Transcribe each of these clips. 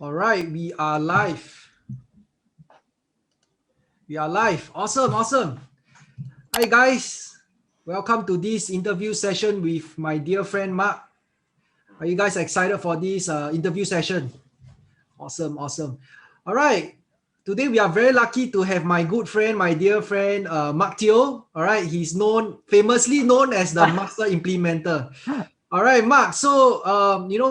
All right, we are live. We are live. Awesome, awesome. Hi, guys. Welcome to this interview session with my dear friend Mark. Are you guys excited for this interview session? Awesome, awesome. All right. Today we are very lucky to have my good friend, my dear friend, Marc Teo. All right, he's famously known as the master implementer. All right, Mark. So,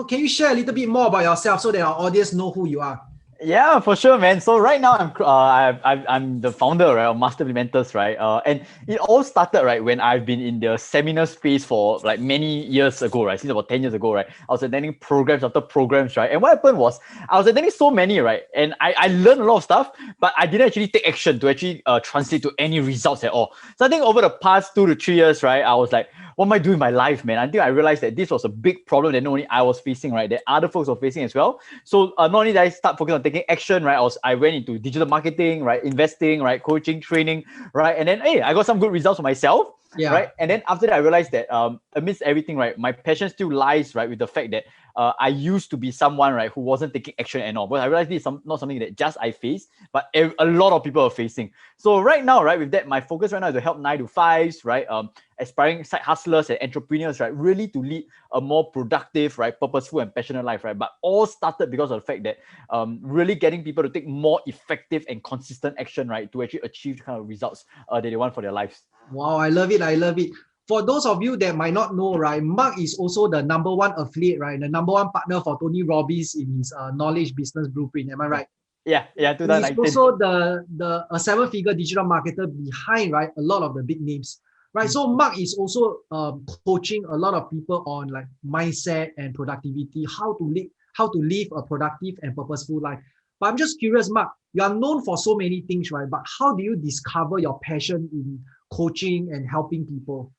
can you share a little bit more about yourself so that our audience know who you are? Yeah, for sure, man. So right now I'm the founder, right, of Master Implementers, right? And it all started, right, when I've been in the seminar space for like many years ago, right? Since about 10 years ago, right? I was attending programs after programs, right? And what happened was I was attending so many, right? And I learned a lot of stuff, but I didn't actually take action to actually translate to any results at all. So I think over the past 2 to 3 years, right, I was like, what am I doing in my life, man? Until I realized that this was a big problem that not only I was facing, right, that other folks were facing as well. So not only did I start focusing on taking action, right, I went into digital marketing, right, investing, right, coaching, training, right, and then hey, I got some good results for myself. Yeah. Right. And then after that, I realized that amidst everything, right, my passion still lies, right, with the fact that I used to be someone, right, who wasn't taking action at all. But I realized this is not something that just I face, but a lot of people are facing. So right now, right, with that, my focus right now is to help 9 to 5s, right, aspiring side hustlers and entrepreneurs, right, really to lead a more productive, right, purposeful and passionate life, right. But all started because of the fact that really getting people to take more effective and consistent action, right, to actually achieve the kind of results that they want for their lives. Wow, I love it. I love it. For those of you that might not know, right, Mark is also the #1 affiliate, right, the #1 partner for Tony Robbins in his knowledge business blueprint. Am I right? Yeah, And he's 2019. also the a 7-figure digital marketer behind, right, a lot of the big names, right? So Mark is also coaching a lot of people on like mindset and productivity, how to live a productive and purposeful life. But I'm just curious, Mark, you are known for so many things, right? But how do you discover your passion in coaching and helping people?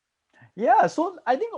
Yeah, so I think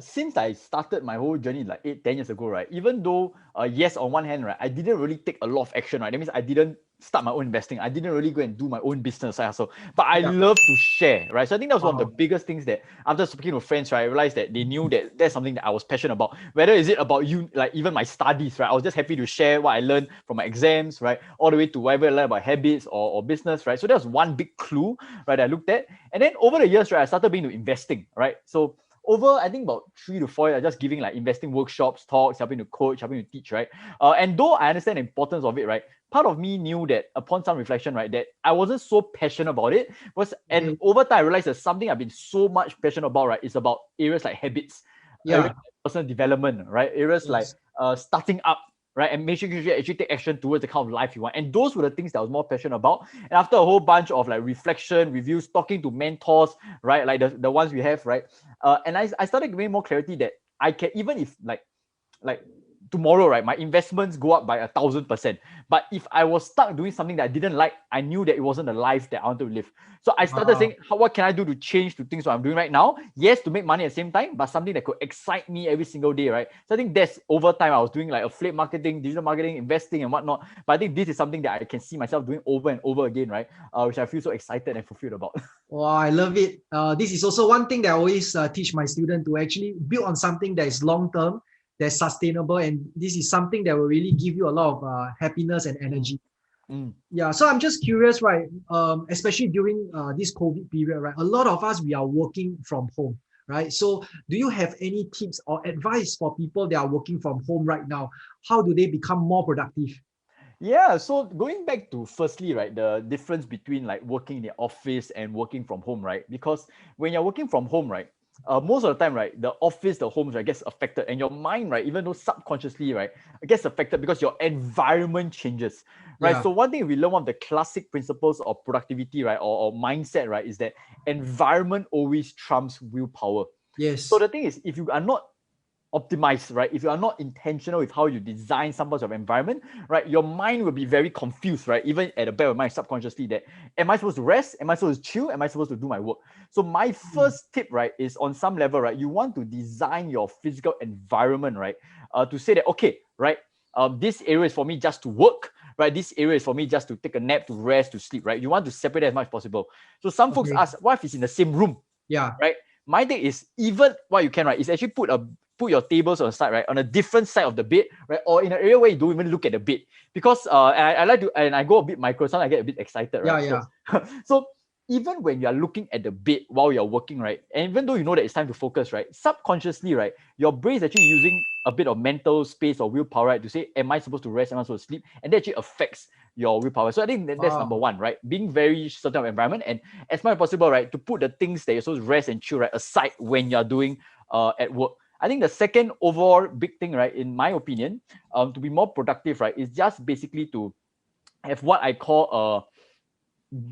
since I started my whole journey like 8, 10 years ago, right? Even though yes, on one hand, right, I didn't really take a lot of action, right? That means I didn't start my own investing. I didn't really go and do my own business, right? So, but I Yeah. love to share, right? So I think that was one of the Wow. biggest things that after speaking to friends, right, I realized that they knew that that's something that I was passionate about. Whether is it about you, like even my studies, right? I was just happy to share what I learned from my exams, right? All the way to whatever I learned about habits or business, right? So that was one big clue, right, that I looked at. And then over the years, right, I started being into investing, right? So over I think about 3 to 4 years, just giving like investing workshops, talks, helping to coach, helping to teach, right? And though I understand the importance of it, right, part of me knew that upon some reflection, right, that I wasn't so passionate about it. And Okay. over time, I realized that something I've been so much passionate about, right, is about areas like habits, areas Yeah. like personal development, right, areas like Yes. starting up, right, and making sure you actually take action towards the kind of life you want. And those were the things that I was more passionate about. And after a whole bunch of like reflection, reviews, talking to mentors, right, like the ones we have, right, and I started giving more clarity that I can, even if like tomorrow, right, my investments go up by 1,000%. But if I was stuck doing something that I didn't like, I knew that it wasn't the life that I wanted to live. So I started Wow. saying, what can I do to change to things what I'm doing right now? Yes, to make money at the same time, but something that could excite me every single day, right? So I think that's over time. I was doing like affiliate marketing, digital marketing, investing, and whatnot. But I think this is something that I can see myself doing over and over again, right? Which I feel so excited and fulfilled about. Wow, I love it. This is also one thing that I always teach my student to actually build on something that is long term, that's sustainable, and this is something that will really give you a lot of happiness and Mm, energy. mm. Yeah, so I'm just curious, right? Especially during this COVID period, right? A lot of us we are working from home, right? So, do you have any tips or advice for people that are working from home right now? How do they become more productive? Yeah, so going back to firstly, right, the difference between like working in the office and working from home, right? Because when you're working from home, right, most of the time, right, the office, the homes, right, gets affected, and your mind, right, even though subconsciously, right, it gets affected because your environment changes, right? Yeah. So one thing we learn, one of the classic principles of productivity, right, or mindset, right, is that environment always trumps willpower. So Yes. the thing is, if you are not optimized, right? If you are not intentional with how you design some parts of environment, right, your mind will be very confused, right? Even at the back of mind, subconsciously, that am I supposed to rest? Am I supposed to chill? Am I supposed to do my work? So my first tip, right, is on some level, right, you want to design your physical environment, right, to say that okay, right, this area is for me just to work, right? This area is for me just to take a nap, to rest, to sleep, right? You want to separate as much as possible. So some folks Okay. ask, what if it's in the same room, Yeah. right? My take is even what you can, right, is actually put a put your tables on the side, right, on a different side of the bed, right, or in an area where you don't even look at the bed. Because I like to, and I go a bit micro, sometimes I get a bit excited, right? Yeah. So even when you're looking at the bed while you're working, right, and even though you know that it's time to focus, right, subconsciously, right, your brain is actually using a bit of mental space or willpower, right, to say, am I supposed to rest? Am I supposed to sleep? And that actually affects your willpower. So I think that's number one, right? Being very certain of environment, and as much as possible, right, to put the things that you're supposed to rest and chill, right, aside when you're doing at work. I think the second overall big thing, right, in my opinion, to be more productive, right, is just basically to have what I call a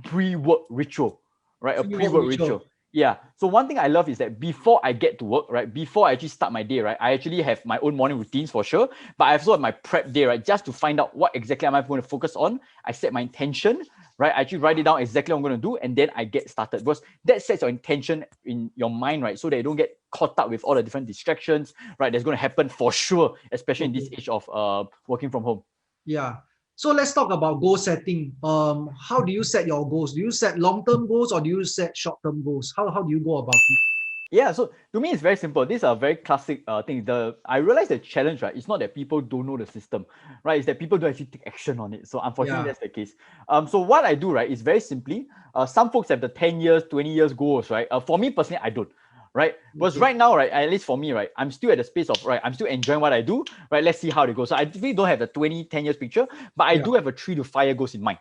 pre-work ritual, right? A pre-work ritual. Yeah. So one thing I love is that before I get to work, right? Before I actually start my day, right? I actually have my own morning routines for sure, but I also have my prep day, right? Just to find out what exactly am I going to focus on. I set my intention, right? I actually write it down exactly what I'm going to do, and then I get started, because that sets your intention in your mind, right? So that you don't get caught up with all the different distractions, right? That's going to happen for sure, especially in this age of working from home. Yeah. So let's talk about goal setting. How do you set your goals? Do you set long-term goals or do you set short-term goals? How do you go about it? Yeah, so to me, it's very simple. These are very classic things. I realize the challenge, right? It's not that people don't know the system, right? It's that people don't actually take action on it. So unfortunately, that's the case. So what I do, right, is very simply, some folks have the 10 years, 20 years goals, right? For me personally, I don't. Right? Because right now, right, at least for me, right, I'm still at the space of, right, I'm still enjoying what I do, right? Let's see how it goes. So I really don't have the 10 years picture, but I do have a 3 to 5 year goals in mind.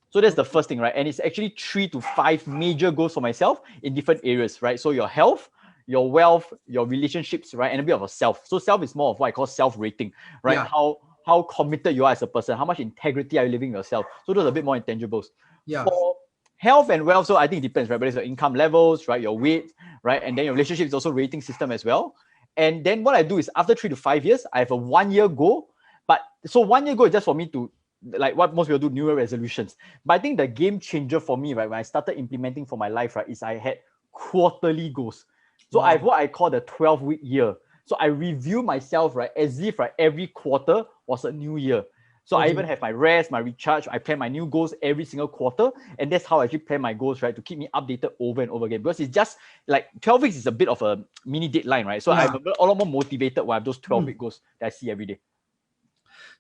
So that's the first thing, right? And it's actually 3 to 5 major goals for myself in different areas, right? So your health, your wealth, your relationships, right? And a bit of a self. So self is more of what I call self-rating, right? How committed you are as a person, how much integrity are you living yourself? So those are a bit more intangibles. For health and wealth, so I think it depends, right? But it's your income levels, right? Your weight, right? And then your relationship is also rating system as well. And then what I do is after 3 to 5 years, I have a 1 year goal. But so 1 year goal is just for me to, like what most people do, New Year resolutions. But I think the game changer for me, right, when I started implementing for my life, right, is I had quarterly goals. So I have what I call the 12-week year. So I review myself, right, as if, right, every quarter was a new year. So I even have my rest, my recharge. I plan my new goals every single quarter. And that's how I actually plan my goals, right? To keep me updated over and over again. Because it's just like 12 weeks is a bit of a mini deadline, right? So I'm a lot more motivated when I have those 12-week goals that I see every day.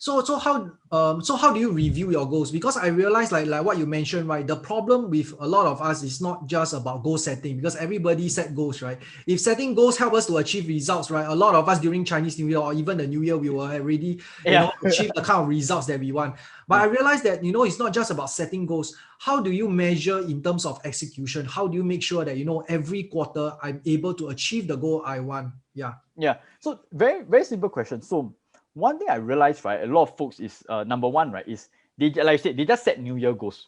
So how do you review your goals? Because I realize like what you mentioned, right? The problem with a lot of us is not just about goal setting, because everybody set goals, right? If setting goals help us to achieve results, right? A lot of us during Chinese New Year or even the New Year, we will already achieve the kind of results that we want. But I realize that it's not just about setting goals. How do you measure in terms of execution? How do you make sure that every quarter I'm able to achieve the goal I want? Yeah. So very, very simple question. So one thing I realized, right, a lot of folks is number one, right, is they, like I said, they just set New Year goals.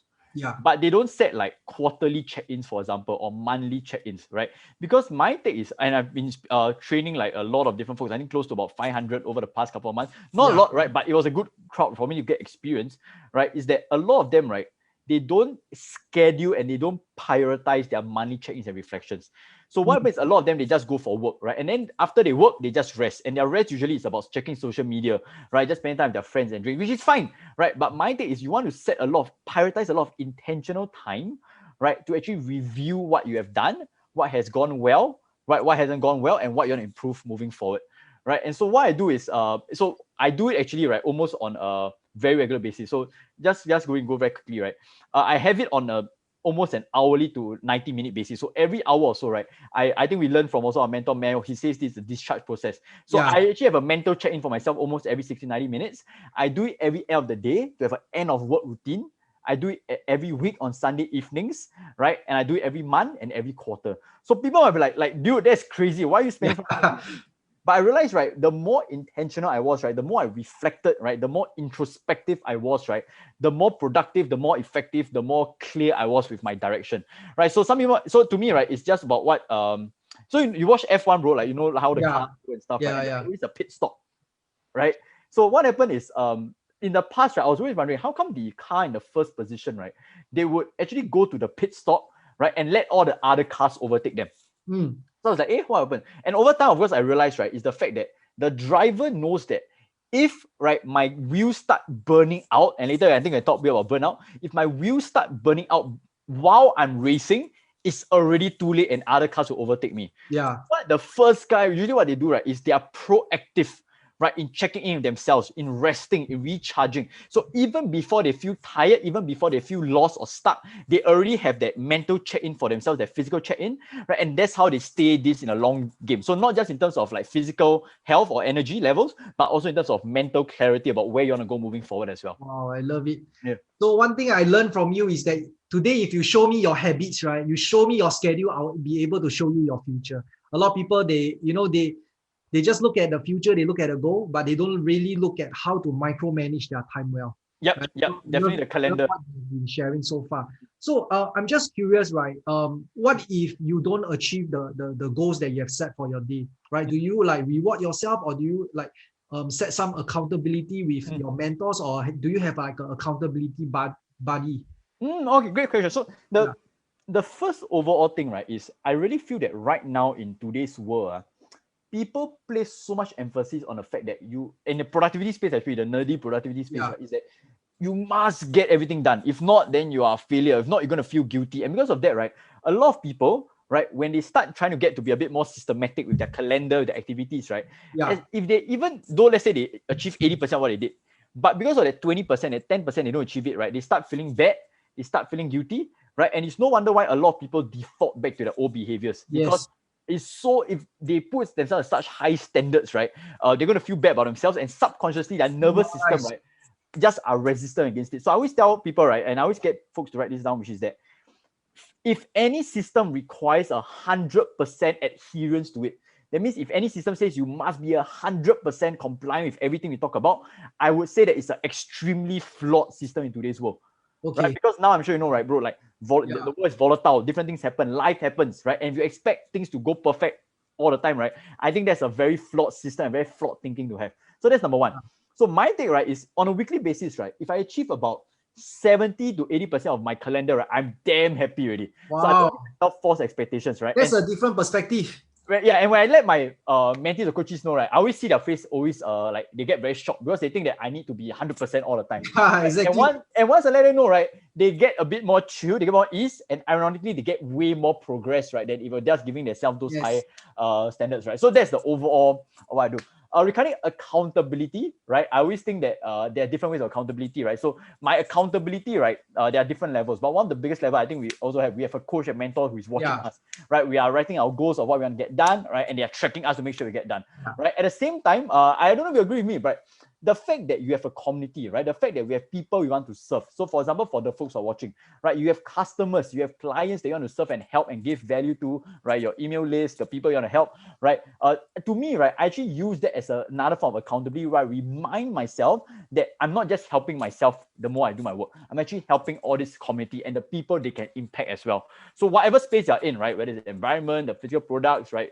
But they don't set like quarterly check-ins, for example, or monthly check-ins, right? Because my take is, and I've been training like a lot of different folks, I think close to about 500 over the past couple of months. Not a lot, right? But it was a good crowd for me to get experience, right? Is that a lot of them, right, they don't schedule and they don't prioritize their monthly check-ins and reflections. So what happens, a lot of them, they just go for work, right? And then after they work, they just rest. And their rest usually is about checking social media, right? Just spending time with their friends and drink, which is fine, right? But my take is you want to prioritize a lot of intentional time, right? To actually review what you have done, what has gone well, right? What hasn't gone well, and what you want to improve moving forward, right? And so what I do is, so I do it actually, right, almost on a very regular basis. So just go very quickly, right? I have it on almost an hourly to 90-minute basis. So every hour or so, right? I think we learned from also our mentor Mel. He says this is the discharge process. So I actually have a mental check-in for myself almost every 60-90 minutes. I do it every end of the day to have an end of work routine. I do it every week on Sunday evenings, right? And I do it every month and every quarter. So people might be like, dude, that's crazy. Why are you spending so much? But I realized, right, the more intentional I was, right, the more I reflected, right, the more introspective I was, right, the more productive, the more effective, the more clear I was with my direction, right? So some people, so to me, right, it's just about what, so you watch F1, bro, like, you know how the car go and stuff, right? And it's a pit stop, right? So what happened is, in the past, right, I was always wondering, how come the car in the first position, right, they would actually go to the pit stop, right, and let all the other cars overtake them. So I was like, what happened? And over time, of course, I realized, right, is the fact that the driver knows that if, right, my wheels start burning out, and later I think I talk a bit about burnout, if my wheels start burning out while I'm racing, it's already too late and other cars will overtake me. Yeah. But the first guy, usually what they do, right, is they are proactive, right, in checking in with themselves, in resting, in recharging. So even before they feel tired, even before they feel lost or stuck, they already have that mental check-in for themselves, that physical check-in, right? And that's how they stay this in a long game. So not just in terms of like physical health or energy levels, but also in terms of mental clarity about where you want to go moving forward as well. Wow, I love it. Yeah. So one thing I learned from you is that today, if you show me your habits, right, you show me your schedule, I'll be able to show you your future. A lot of people, they just look at the future, they look at the goal, but they don't really look at how to micromanage their time well. Yep, right? definitely the calendar. What you've been sharing so far. So I'm just curious, right? What if you don't achieve the goals that you have set for your day, right? Do you like reward yourself, or do you like set some accountability with your mentors, or do you have like an accountability buddy? Okay, great question. So the first overall thing, right, is I really feel that right now in today's world, people place so much emphasis on the fact that you, in the productivity space, actually the nerdy productivity space, right, is that you must get everything done. If not, then you are a failure. If not, you're going to feel guilty. And because of that, right, a lot of people, right, when they start trying to get to be a bit more systematic with their calendar, with their activities, right, if they, even though let's say they achieve 80% of what they did, but because of that 20%, that 10% they don't achieve it, right, they start feeling bad, they start feeling guilty, right? And it's no wonder why a lot of people default back to their old behaviors, because it's so, if they put themselves at such high standards, right, they're going to feel bad about themselves, and subconsciously their nervous system, right, just are resistant against it. So I always tell people, right, and I always get folks to write this down, which is that if any system requires 100% adherence to it, that means if any system says you must be 100% compliant with everything we talk about, I would say that it's an extremely flawed system in today's world. Okay. Right? Because now I'm sure you know, right, bro, like the world is volatile, different things happen, life happens, right? And if you expect things to go perfect all the time, right, I think that's a very flawed system, a very flawed thinking to have. So that's number one. So my take, right, is on a weekly basis, right, if I achieve about 70 to 80% of my calendar, right, I'm damn happy already. Wow. So I don't have false expectations, right? That's a different perspective. Yeah, and when I let my mentees or coaches know, right, I always see their face always like they get very shocked because they think that I need to be 100% all the time. Exactly. And once I let them know, right, they get a bit more chill, they get more ease, and ironically, they get way more progress, right, than if they're just giving themselves those high standards, right? So that's the overall what I do. Regarding accountability, right, I always think that there are different ways of accountability, right? So my accountability, right, there are different levels, but one of the biggest level I think we have a coach and mentor who is watching us, right? We are writing our goals of what we want to get done, right? And they are tracking us to make sure we get done, right? At the same time, I don't know if you agree with me, but the fact that you have a community, right? The fact that we have people we want to serve. So for example, for the folks who are watching, right, you have customers, you have clients that you want to serve and help and give value to, right? Your email list, the people you want to help, right? To me, right, I actually use that as another form of accountability, where I remind myself that I'm not just helping myself the more I do my work. I'm actually helping all this community and the people they can impact as well. So whatever space you're in, right, whether it's the environment, the physical products, right,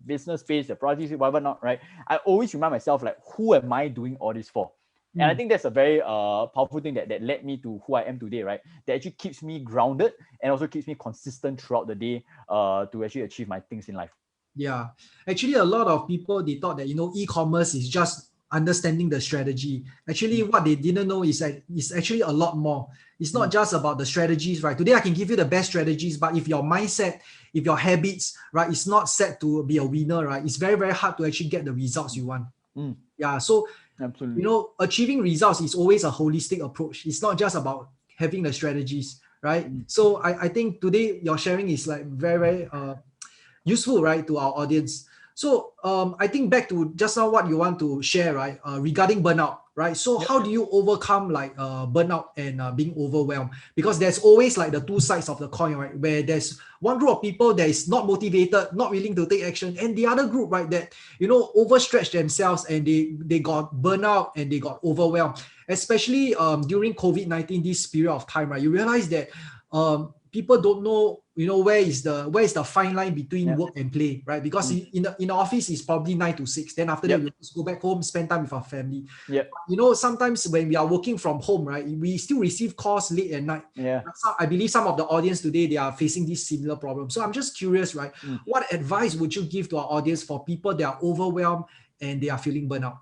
business space, the project, whatever not, right, I always remind myself, like, who am I doing all this for? And I think that's a very powerful thing that led me to who I am today, right? That actually keeps me grounded and also keeps me consistent throughout the day to actually achieve my things in life. Yeah, actually, a lot of people, they thought that, e-commerce is just understanding the strategy. Actually, what they didn't know is that it's actually a lot more. It's not just about the strategies, right? Today, I can give you the best strategies, but if your mindset, if your habits, right, it's not set to be a winner, right, it's very, very hard to actually get the results you want. Yeah, so, absolutely, achieving results is always a holistic approach. It's not just about having the strategies, right? So I think today your sharing is like very, very useful, right, to our audience. So I think back to just now what you want to share, right, regarding burnout, right? So how do you overcome like burnout and being overwhelmed? Because there's always like the two sides of the coin, right? Where there's one group of people that is not motivated, not willing to take action, and the other group, right, that overstretched themselves and they got burnout and they got overwhelmed. Especially during COVID-19, this period of time, right? You realize that people don't know, where is the fine line between work and play, right? Because in the office, it's probably 9 to 6. Then after that, we just go back home, spend time with our family. Sometimes when we are working from home, right, we still receive calls late at night. So I believe some of the audience today, they are facing this similar problem. So I'm just curious, right? What advice would you give to our audience for people that are overwhelmed and they are feeling burnout?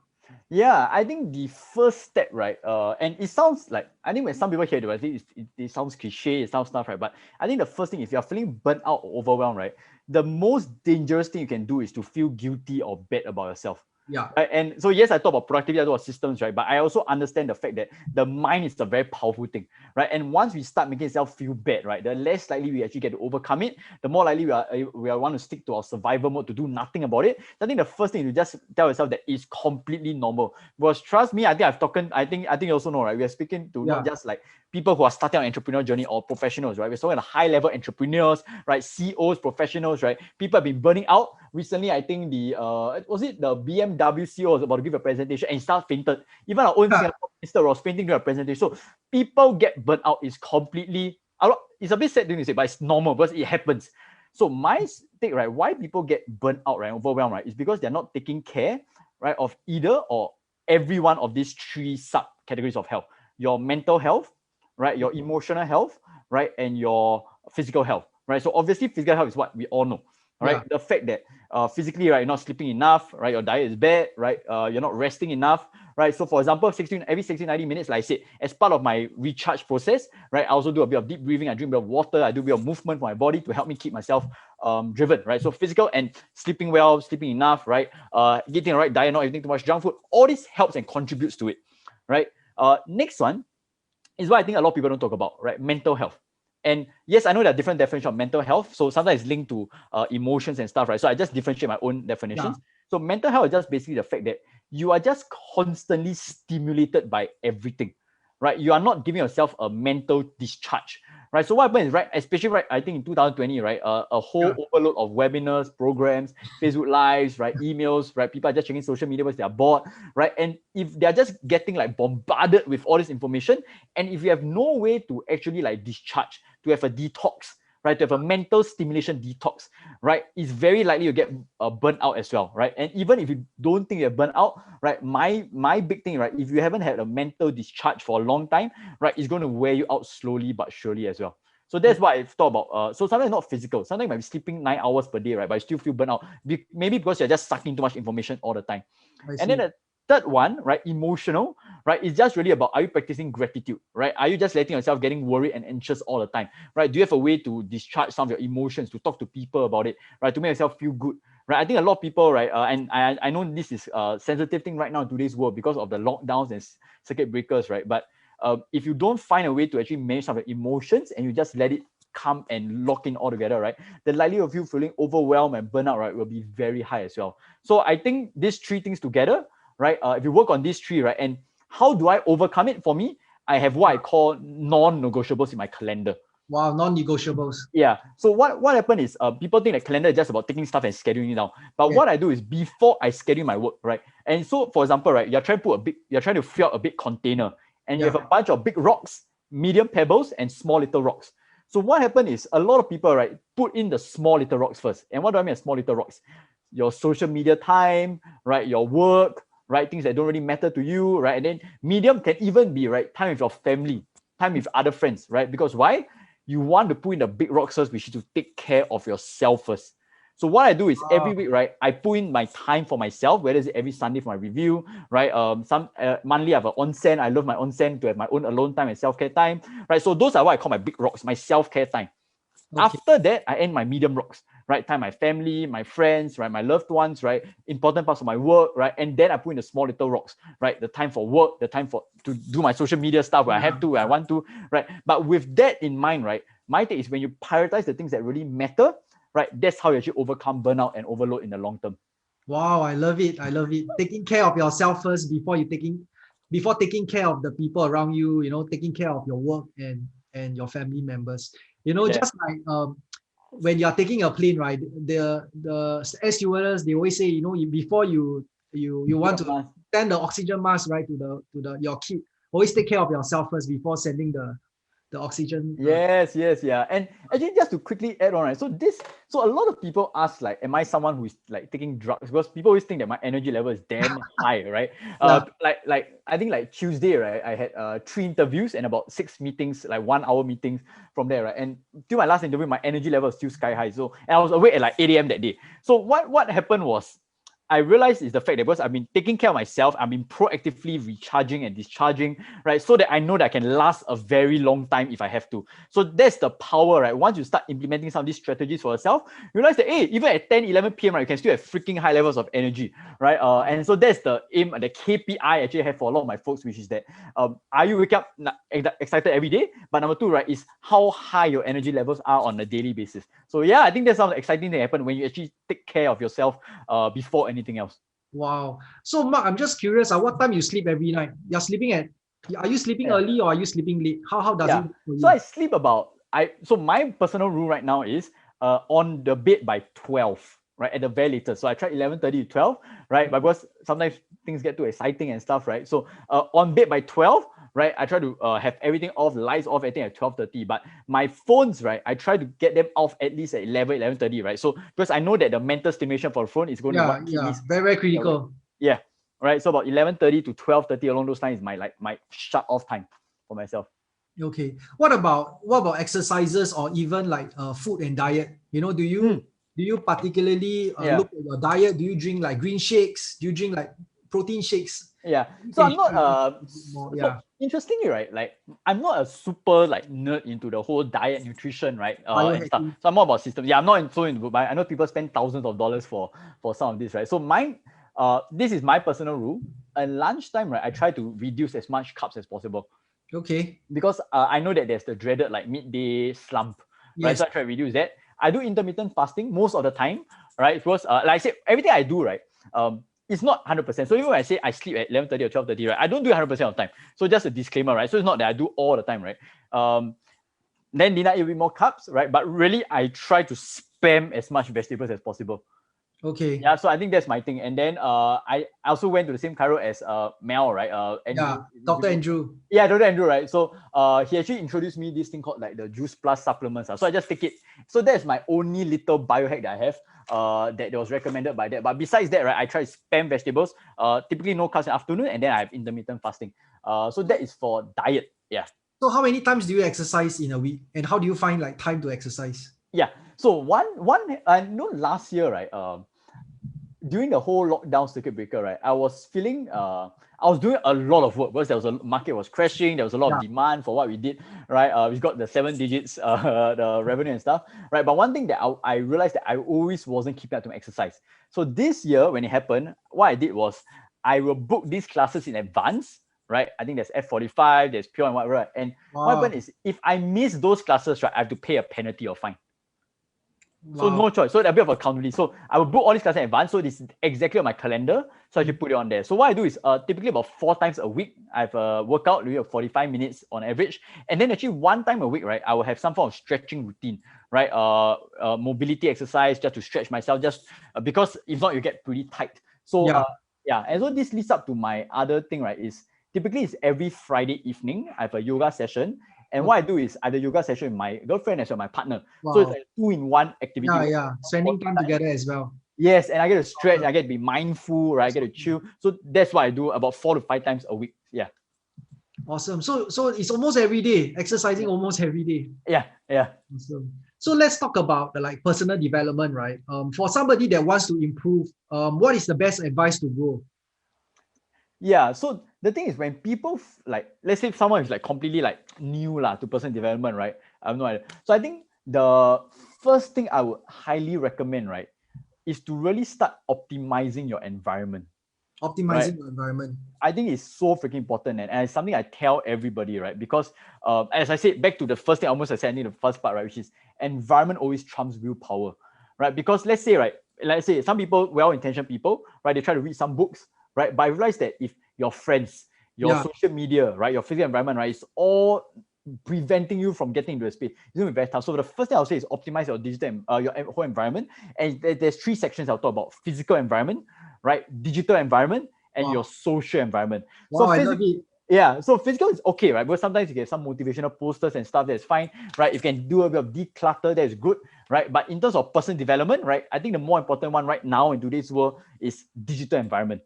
Yeah, I think the first step, right? And it sounds like, I think when some people hear it, I think it sounds cliche, it sounds stuff, right? But I think the first thing, if you're feeling burnt out or overwhelmed, right, the most dangerous thing you can do is to feel guilty or bad about yourself. Yeah. Right? And so yes, I talk about productivity, I talk about systems, right? But I also understand the fact that the mind is a very powerful thing, right? And once we start making ourselves feel bad, right, the less likely we actually get to overcome it, the more likely we want to stick to our survival mode to do nothing about it. So I think the first thing you just tell yourself that it's completely normal. Because trust me, I think I've talked. I think you also know, right? We are speaking to not just like people who are starting on entrepreneurial journey or professionals, right? We're talking about high level entrepreneurs, right? CEOs, professionals, right? People have been burning out. Recently, I think the was it the BMW CEO was about to give a presentation and he started fainted. Even our own Singapore minister was fainting during a presentation. So people get burnt out is completely, it's a bit sad to say, but it's normal because it happens. So my take, right, why people get burnt out, right, overwhelmed, right, is because they're not taking care, right, of either or every one of these three subcategories of health: your mental health, right, your emotional health, right, and your physical health, right. So obviously physical health is what we all know, right? The fact that physically, right, you're not sleeping enough, right, your diet is bad, right, you're not resting enough, right. So for example, every 16 90 minutes, like I said, as part of my recharge process, right, I also do a bit of deep breathing, I drink a bit of water, I do a bit of movement for my body to help me keep myself driven, right. So physical and sleeping well, sleeping enough, right, eating the right diet, not eating too much junk food, all this helps and contributes to it, right. Next one is what I think a lot of people don't talk about, right? Mental health. And yes, I know there are different definitions of mental health. So sometimes it's linked to emotions and stuff, right? So I just differentiate my own definitions. So mental health is just basically the fact that you are just constantly stimulated by everything, right? You are not giving yourself a mental discharge, right? So what happens is, right, especially, right, I think in 2020, right, a whole overload of webinars, programs, Facebook Lives, right, emails, right? People are just checking social media because they are bored, right? And if they're just getting like bombarded with all this information, and if you have no way to actually like discharge, to have a detox, right, to have a mental stimulation detox, right, it's very likely you get burnt out as well, right? And even if you don't think you're burnt out, right, my big thing, right, if you haven't had a mental discharge for a long time, right, it's going to wear you out slowly but surely as well. So that's what I've thought about. So sometimes not physical. Sometimes you might be sleeping 9 hours per day, right? But you still feel burnt out. Maybe because you're just sucking too much information all the time. And then the third one, right, emotional, right, is just really about, are you practicing gratitude, right? Are you just letting yourself getting worried and anxious all the time, right? Do you have a way to discharge some of your emotions, to talk to people about it, right? To make yourself feel good, right? I think a lot of people, right, and I know this is a sensitive thing right now in today's world because of the lockdowns and circuit breakers, right? But if you don't find a way to actually manage some of your emotions and you just let it come and lock in all together, right, the likelihood of you feeling overwhelmed and burnout, right, will be very high as well. So I think these three things together, right, if you work on these three, right, and how do I overcome it? For me, I have what I call non-negotiables in my calendar. Wow, non-negotiables. Yeah. So what happened is people think that calendar is just about taking stuff and scheduling it down. But what I do is before I schedule my work, right? And so for example, right, you're trying to fill out a big container and you have a bunch of big rocks, medium pebbles, and small little rocks. So what happened is a lot of people, right, put in the small little rocks first. And what do I mean by small little rocks? Your social media time, right? Your work, right? Things that don't really matter to you, right? And then medium can even be, right, time with your family, time with other friends, right? Because why? You want to put in the big rocks first, which is to take care of yourself first. So what I do is every week, right, I put in my time for myself, whether it's every Sunday for my review, right? Some monthly I have an onsen. I love my onsen to have my own alone time and self-care time, right? So those are what I call my big rocks, my self-care time. After that, I end my medium rocks, right? Time my family, my friends, right? My loved ones, right? Important parts of my work, right? And then I put in the small little rocks, right? The time for work, the time to do my social media stuff where I have to, where I want to, right? But with that in mind, right? My take is when you prioritize the things that really matter, right? That's how you actually overcome burnout and overload in the long term. Wow, I love it. I love it. Taking care of yourself first before taking care of the people around you, taking care of your work and your family members. Just like when you're taking a plane, right? The air stewardess, they always say, before you want to send the oxygen mask, right, to your kid, always take care of yourself first before sending the oxygen. Yes, yeah. And actually, just to quickly add on, right? So a lot of people ask, like, am I someone who is like taking drugs? Because people always think that my energy level is damn high, right? Like I think like Tuesday, right? I had 3 interviews and about 6 meetings, like 1-hour meetings from there, right? And till my last interview, my energy level was still sky high. So and I was awake at like 8 a.m. that day. So what happened was, I realized is the fact that because I've been taking care of myself, I've been proactively recharging and discharging, right? So that I know that I can last a very long time if I have to. So that's the power, right? Once you start implementing some of these strategies for yourself, you realize that, hey, even at 10, 11 p.m., right, you can still have freaking high levels of energy, right? And so that's the aim, the KPI I actually have for a lot of my folks, which is that, are you wake up excited every day? But number two, right, is how high your energy levels are on a daily basis. So yeah, I think that's some exciting thing happen when you actually take care of yourself before anything else. Wow. So Mark, I'm just curious, what time you sleep every night? Are you sleeping early or are you sleeping late? How does it work for you? So I sleep so my personal rule right now is on the bed by 12, right? At the very latest. So I try 11:30 to 12, right? But because sometimes things get too exciting and stuff, right? So on bed by 12, right? I try to have everything off, lights off, everything at 12:30. But my phones, right? I try to get them off at least at 11:30, right? So because I know that the mental stimulation for the phone is going to keep me very critical. Yeah, right. So about 11:30 to 12:30 along those lines is my shut off time for myself. Okay. What about exercises or even like food and diet? Do you particularly look at your diet? Do you drink like green shakes? Do you drink like protein shakes? Yeah. So I'm not so interestingly, right? Like I'm not a super like nerd into the whole diet, nutrition, right? And stuff. So I'm more about systems. Yeah, I'm not so into I know people spend thousands of dollars for some of this, right? So mine, this is my personal rule. At lunchtime, right, I try to reduce as much carbs as possible. Okay. Because I know that there's the dreaded like midday slump, right? So I try to reduce that. I do intermittent fasting most of the time, right? Because like I said, everything I do, right, it's not 100%. So even when I say I sleep at 11:30 or 12:30, right, I don't do it 100% of the time. So just a disclaimer, right? So it's not that I do all the time, right? Then dinner eat a bit more carbs, right? But really, I try to spam as much vegetables as possible. Okay. Yeah, so I think that's my thing. And then I also went to the same chiro as Mel, right? Andrew, Dr. Andrew. Yeah, Dr. Andrew, right? So he actually introduced me this thing called like the Juice Plus supplements. So I just take it. So that's my only little biohack that I have that was recommended by that. But besides that, right, I try to spam vegetables. Typically no carbs in the afternoon, and then I have intermittent fasting. So that is for diet. Yeah. So how many times do you exercise in a week? And how do you find like time to exercise? Yeah. So I know last year, right? During the whole lockdown circuit breaker, right, I was feeling I was doing a lot of work because there was a market was crashing, there was a lot of demand for what we did, right? We got the 7 digits, the revenue and stuff, right? But one thing that I realized that I always wasn't keeping up to exercise. So this year when it happened, what I did was I will book these classes in advance, right? I think there's F45, there's Pure and whatever, right? And what happened is if I miss those classes, right, I have to pay a penalty or fine. So no choice. So a bit of accountability. So I will book all these classes in advance. So this is exactly on my calendar. So I should put it on there. So what I do is typically about 4 times a week, I have a workout, maybe 45 minutes on average. And then actually 1 time a week, right, I will have some form of stretching routine, right? Mobility exercise just to stretch myself, just because if not, you get pretty tight. So and so this leads up to my other thing, right, is typically it's every Friday evening, I have a yoga session. And what I do is I have a yoga session with my girlfriend as well, my partner. So it's like 2-in-1 activity. Spending time together as well. Yes, and I get to stretch, I get to be mindful, right? I get to chill. So that's what I do about 4 to 5 times a week. Yeah. Awesome. So it's almost every day, exercising almost every day. Yeah. Awesome. So let's talk about the like personal development, right? For somebody that wants to improve, what is the best advice to grow? Yeah, so the thing is when people like, let's say someone is like completely like new to personal development, right? I have no idea. So I think the first thing I would highly recommend, right, is to really start optimizing your environment. Optimizing your environment. I think it's so freaking important, and it's something I tell everybody, right? Because as I said, back to the first thing I said in the first part, right, which is environment always trumps willpower, right? Because let's say some people, well-intentioned people, right, they try to read some books, right? But I realize that if your friends, your social media, right, your physical environment, right, is all preventing you from getting into a space, it's going to be very tough. So the first thing I'll say is optimize your digital, your whole environment. And there's 3 sections I'll talk about: physical environment, right, digital environment, and your social environment. Wow, I love it. Yeah, so physical is okay, right? Because sometimes you get some motivational posters and stuff, that's fine, right? If you can do a bit of declutter, that's good, right? But in terms of personal development, right, I think the more important one right now in today's world is digital environment.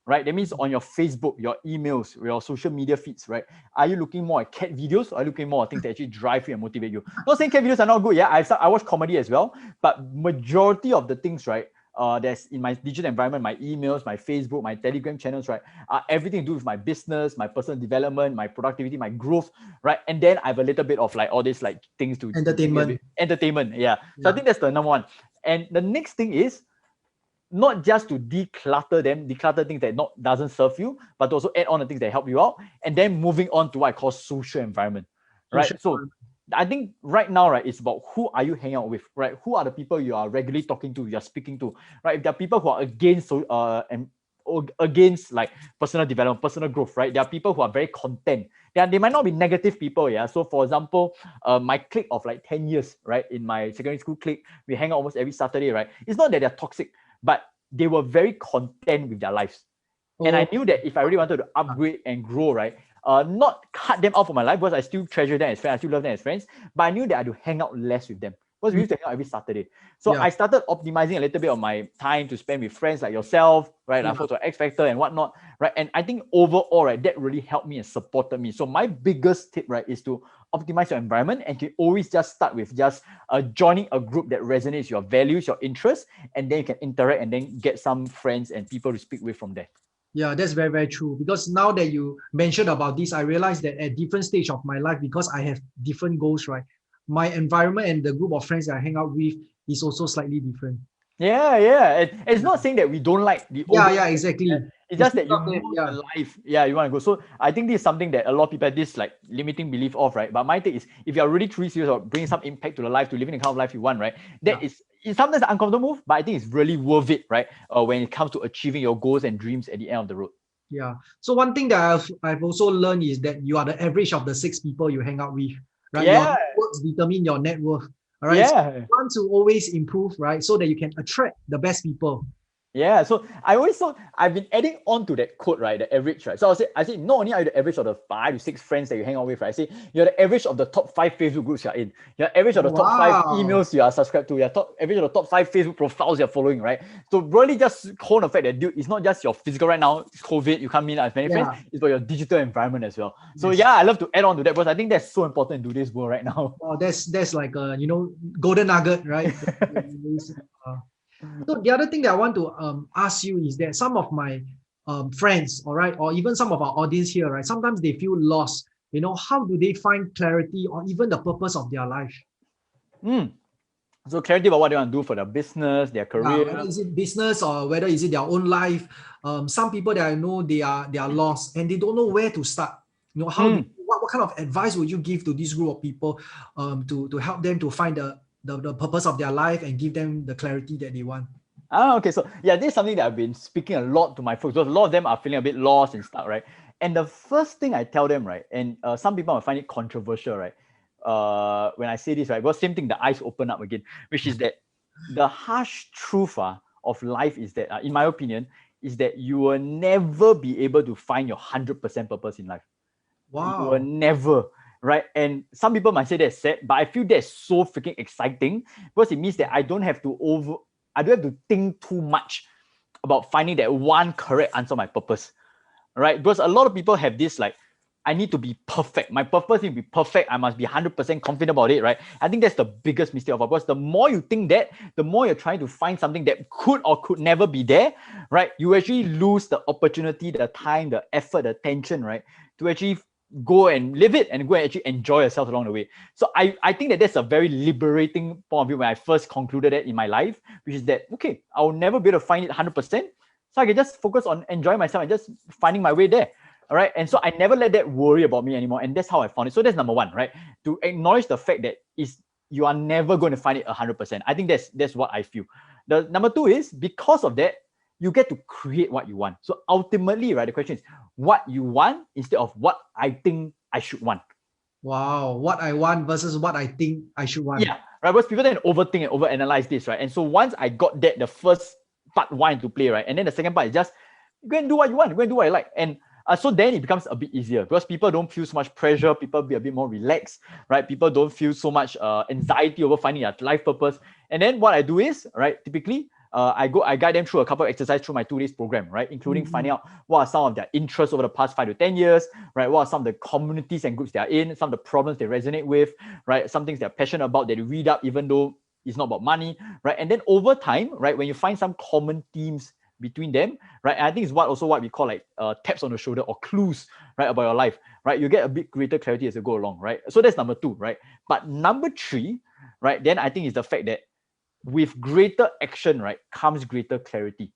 Right, that means on your Facebook, your emails, your social media feeds, right? Are you looking more at cat videos, or are you looking more at things that actually drive you and motivate you? Not saying cat videos are not good. Yeah, I watch comedy as well, but majority of the things, right, There's in my digital environment, my emails, my Facebook, my Telegram channels, right? Everything to do with my business, my personal development, my productivity, my growth, right? And then I have a little bit of like all these like things to entertainment. Yeah. So I think that's the number one. And the next thing is not just to declutter things that doesn't serve you, but also add on the things that help you out, and then moving on to what I call social environment, right? So I think right now, right, it's about who are you hanging out with, right? Who are the people you are regularly talking to, you're speaking to, right? If there are people who are against like personal development, personal growth, right? There are people who are very content. They might not be negative people, yeah. So for example, my clique of like 10 years, right, in my secondary school clique, we hang out almost every Saturday, right? It's not that they're toxic, but they were very content with their lives. And I knew that if I really wanted to upgrade and grow, right, not cut them out of my life, because I still treasure them as friends, I still love them as friends, but I knew that I had to hang out less with them, because we used to hang out every Saturday. So I started optimizing a little bit of my time to spend with friends like yourself, right? I fought to X Factor and whatnot, right? And I think overall, right, that really helped me and supported me. So my biggest tip, right, is to optimize your environment, and you always just start with just joining a group that resonates your values, your interests, and then you can interact and then get some friends and people to speak with from there. Yeah, that's very, very true. Because now that you mentioned about this, I realized that at different stage of my life, because I have different goals, right? My environment and the group of friends that I hang out with is also slightly different. Yeah. It's not saying that we don't like the exactly. It's just that you move the life. Yeah, you want to go. So I think this is something that a lot of people have this like limiting belief of, right? But my take is, if you're really truly serious about bringing some impact to the life, to living the kind of life you want, right? That is, it's sometimes an uncomfortable move, but I think it's really worth it, right? When it comes to achieving your goals and dreams at the end of the road. Yeah. So one thing that I've also learned is that you are the average of the 6 people you hang out with, right? Yeah. Your networks determine your net worth. All right. Yeah. So you want to always improve, right? So that you can attract the best people. Yeah, so I've been adding on to that quote, right? The average, right? So I say not only are you the average of the 5 to 6 friends that you hang out with, right? I say you're the average of the top 5 Facebook groups you're in. You're the average of the top 5 emails you are subscribed to. You're average of the top 5 Facebook profiles you're following, right? So really just hone the fact that, dude, it's not just your physical right now, it's COVID, you can't meet as many friends, it's about your digital environment as well. So yeah, I love to add on to that, because I think that's so important in today's world right now. Well, that's like a, golden nugget, right? So the other thing that I want to ask you is that some of my friends, all right, or even some of our audience here, right, sometimes they feel lost. How do they find clarity or even the purpose of their life? So clarity about what they want to do for their business, their career. Whether is it business or whether is it their own life. Some people that I know, they are lost and they don't know where to start. What kind of advice would you give to this group of people to help them to find the purpose of their life and give them the clarity that they want? Okay. So yeah, this is something that I've been speaking a lot to my folks, because a lot of them are feeling a bit lost and stuck, right? And the first thing I tell them, right, and some people might find it controversial, right, when I say this, right, because same thing, the eyes open up again, which is that the harsh truth of life is that, in my opinion, is that you will never be able to find your 100% purpose in life. Wow. You will never, right? And some people might say that's sad, but I feel that's so freaking exciting, because it means that I don't have to think too much about finding that one correct answer, my purpose, right? Because a lot of people have this like, I need to be perfect. My purpose needs to be perfect. I must be 100% confident about it, right? I think that's the biggest mistake of our purpose. The more you think that, the more you're trying to find something that could or could never be there, right? You actually lose the opportunity, the time, the effort, the attention, right? To actually go and live it and go and actually enjoy yourself along the way. So I think that's a very liberating point of view when I first concluded that in my life, which is that, okay, I'll never be able to find it 100%. So I can just focus on enjoying myself and just finding my way there. All right. And so I never let that worry about me anymore. And that's how I found it. So that's number one, right? To acknowledge the fact that you are never going to find it 100%. I think that's what I feel. The number two is, because of that, you get to create what you want. So ultimately, right, the question is what you want instead of what I think I should want. Wow. What I want versus what I think I should want. Yeah. Right. Because people then overthink and overanalyze this, right? And so once I got that, the first part one into play, right? And then the second part is just go and do what you want, go and do what you like. And so then it becomes a bit easier, because people don't feel so much pressure, people be a bit more relaxed, right? People don't feel so much anxiety over finding their life purpose. And then what I do is, right, typically, I guide them through a couple of exercises through my 2 days program, right? Including finding out what are some of their interests over the past 5 to 10 years, right? What are some of the communities and groups they are in, some of the problems they resonate with, right? Some things they're passionate about that they read up, even though It's not about money, right? And then over time, right, when you find some common themes between them, right, and I think it's what we call like taps on the shoulder or clues, right, about your life, right? You get a bit greater clarity as you go along, right? So that's number 2, right? But number 3, right, then I think is the fact that with greater action, right, comes greater clarity.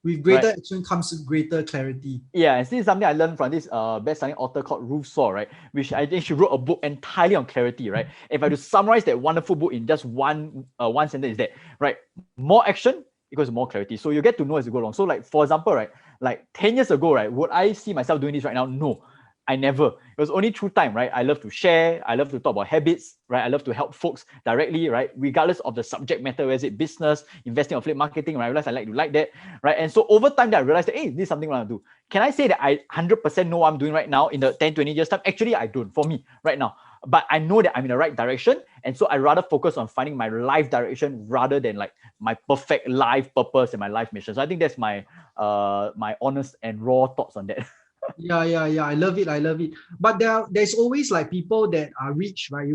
With greater action comes greater clarity. Yeah, and this is something I learned from this best-selling author called Ruth Saw, right? Which I think she wrote a book entirely on clarity, right? If I had to summarize that wonderful book in just one sentence, is that, right? More action equals more clarity. So you get to know as you go along. So like, for example, right, like 10 years ago, right, would I see myself doing this right now? No. I never. It was only through time, right? I love to share. I love to talk about habits, right? I love to help folks directly, right? Regardless of the subject matter, whether it's business, investing, or affiliate marketing, right? I realized I like that, right? And so over time, that I realized that, hey, this is something I want to do. Can I say that I 100% know what I'm doing right now in the 10, 20 years time? Actually, I don't, for me right now. But I know that I'm in the right direction. And so I rather focus on finding my life direction rather than like my perfect life purpose and my life mission. So I think that's my my honest and raw thoughts on that. Yeah. I love it. But there's always like people that are rich, right?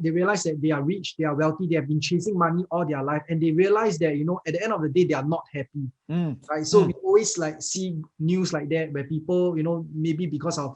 They realize that they are rich, they are wealthy, they have been chasing money all their life, and they realize that, you know, at the end of the day, they are not happy. Right. So we always like see news like that where people, you know, maybe because of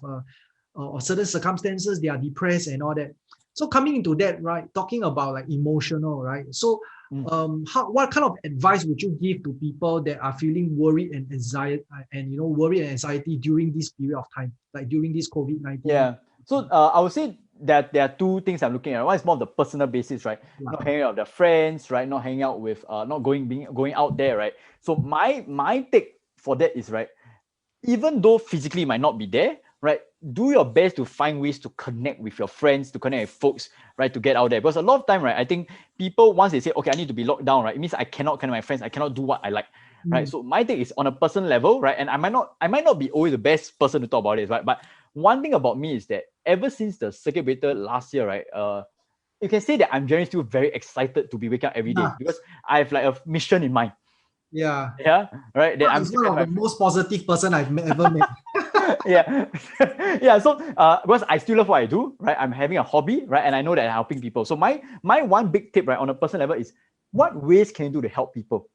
certain circumstances, they are depressed and all that. So coming into that, right, talking about like emotional, right? So what kind of advice would you give to people that are feeling worried and anxiety during this period of time, like during this COVID-19? Yeah. So I would say that there are 2 things I'm looking at. One is more of the personal basis, right? Yeah. Not hanging out with their friends, right? Not hanging out with, not going out there, right? So my take for that is, right, even though physically might not be there, right, do your best to find ways to connect with your friends, to connect with folks, right, to get out there. Because a lot of time, right, I think people, once they say, okay, I need to be locked down, right, it means I cannot connect with my friends, I cannot do what I like, right? So my take is on a personal level, right, and I might not be always the best person to talk about it, right? But one thing about me is that ever since the circuit breaker last year, right, you can say that I'm generally still very excited to be waking up every day because I have like a mission in mind. Yeah, right. That I'm one of the most positive person I've ever met. yeah. So because I still love what I do, right? I'm having a hobby, right? And I know that I'm helping people. So my one big tip, right, on a personal level is what ways can you do to help people?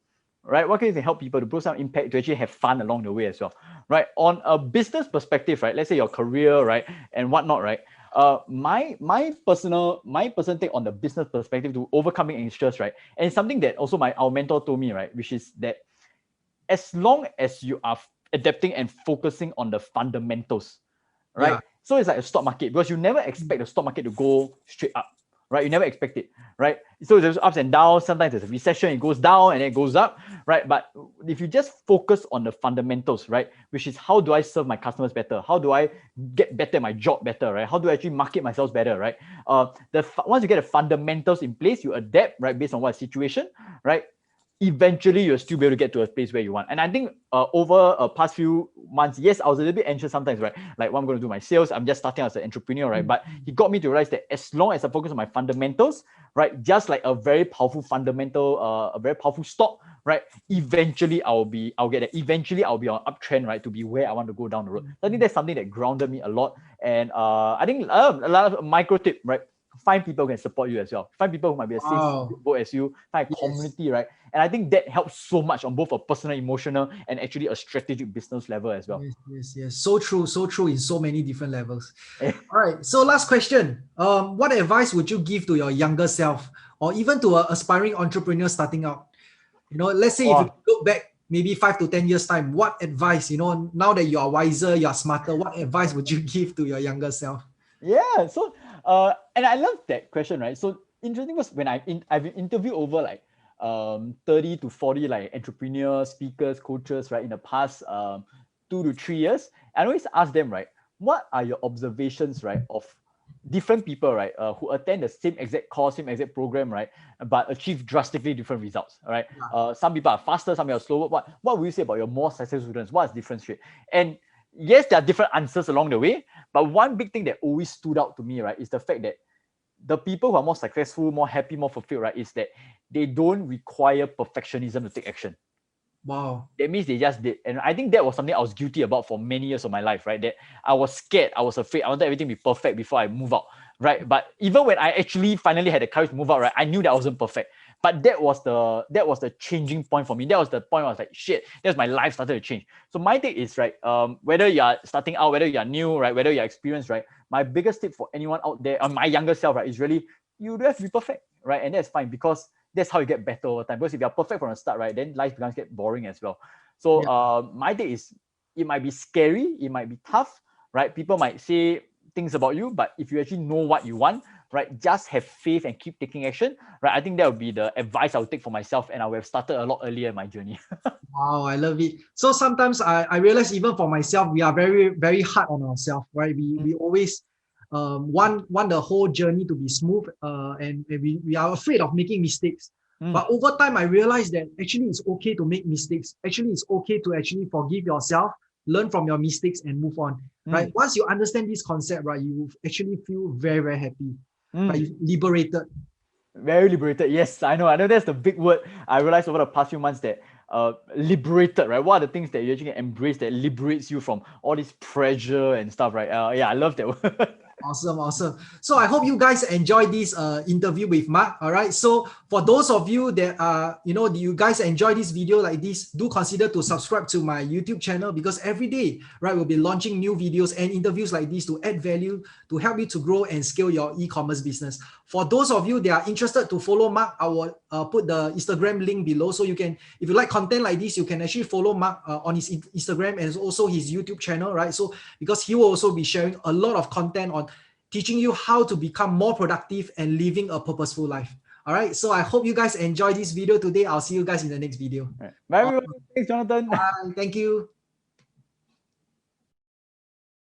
Right? What can you do to help people to bring some impact, to actually have fun along the way as well? Right? On a business perspective, right? Let's say your career, right, and whatnot, right? My personal take on the business perspective to overcoming anxious, right? And it's something that also our mentor told me, right? Which is that as long as you are adapting and focusing on the fundamentals, right? Yeah. So it's like a stock market, because you never expect the stock market to go straight up, right? You never expect it, right? So there's ups and downs. Sometimes there's a recession, it goes down and then it goes up, right? But if you just focus on the fundamentals, right, which is how do I serve my customers better? How do I get better at my job better, right? How do I actually market myself better, right? Once you get the fundamentals in place, you adapt, right, based on what situation, right? Eventually you'll still be able to get to a place where you want. And I think over past few months, yes, I was a little bit anxious sometimes, right? Like, what I'm going to do my sales, I'm just starting as an entrepreneur, right? But he got me to realize that as long as I focus on my fundamentals, right, just like a very powerful fundamental, a very powerful stock, right, eventually I'll get that. Eventually I'll be on uptrend, right, to be where I want to go down the road. So I think that's something that grounded me a lot. And I think a lot of micro tip, right? Find people who can support you as well. Find people who might be the same boat as you. Find a community, right? And I think that helps so much on both a personal, emotional, and actually a strategic business level as well. Yes. So true in so many different levels. All right. So last question. What advice would you give to your younger self, or even to an aspiring entrepreneur starting out? You know, let's say if you look back maybe 5 to 10 years time, what advice, you know, now that you are wiser, you are smarter, what advice would you give to your younger self? Yeah. So and I love that question, right? So interesting was when I've interviewed over like 30 to 40 like entrepreneurs, speakers, coaches, right, in the past 2 to 3 years. I always ask them, right, what are your observations, right, of different people, right, who attend the same exact course, same exact program, right, but achieve drastically different results, right? Some people are faster, some people are slower. What would you say about your more successful students? What's differentiate? And yes, there are different answers along the way, but one big thing that always stood out to me, right, is the fact that the people who are more successful, more happy, more fulfilled, right, is that they don't require perfectionism to take action. Wow. That means they just did. And I think that was something I was guilty about for many years of my life, right? That I was scared, I was afraid, I wanted everything to be perfect before I move out, right? But even when I actually finally had the courage to move out, right, I knew that I wasn't perfect. But that was the changing point for me. That was the point where I was like, shit, that's my life started to change. So my take is, right, whether you are starting out, whether you are new, right, whether you're experienced, right, my biggest tip for anyone out there, my younger self, right, is really, you don't have to be perfect, right? And that's fine, because that's how you get better over time. Because if you're perfect from the start, right, then life becomes get boring as well. So my take is, it might be scary, it might be tough, right? People might say things about you, but if you actually know what you want, right, just have faith and keep taking action, right? I think that would be the advice I would take for myself, and I would have started a lot earlier in my journey. Wow, I love it. So sometimes I realize even for myself, we are very, very hard on ourselves, right? We always want the whole journey to be smooth, and we are afraid of making mistakes. But over time, I realized that actually it's okay to make mistakes. Actually, it's okay to actually forgive yourself, learn from your mistakes, and move on, right? Once you understand this concept, right, you actually feel very, very happy, right? You're liberated. Very liberated. Yes, I know. That's the big word. I realized over the past few months that liberated, right? What are the things that you actually embrace that liberates you from all this pressure and stuff, right? Yeah, I love that word. Awesome, awesome. So I hope you guys enjoy this interview with Marc. All right. So for those of you that you guys enjoy this video like this, do consider to subscribe to my YouTube channel, because every day, right, we'll be launching new videos and interviews like this to add value, to help you to grow and scale your e-commerce business. For those of you that are interested to follow Marc, I will put the Instagram link below. So you can, if you like content like this, you can actually follow Marc on his Instagram and also his YouTube channel, right? So because he will also be sharing a lot of content on teaching you how to become more productive and living a purposeful life. All right. So I hope you guys enjoy this video today. I'll see you guys in the next video. Bye, everyone. Thanks, Jonathan. Bye. Thank you.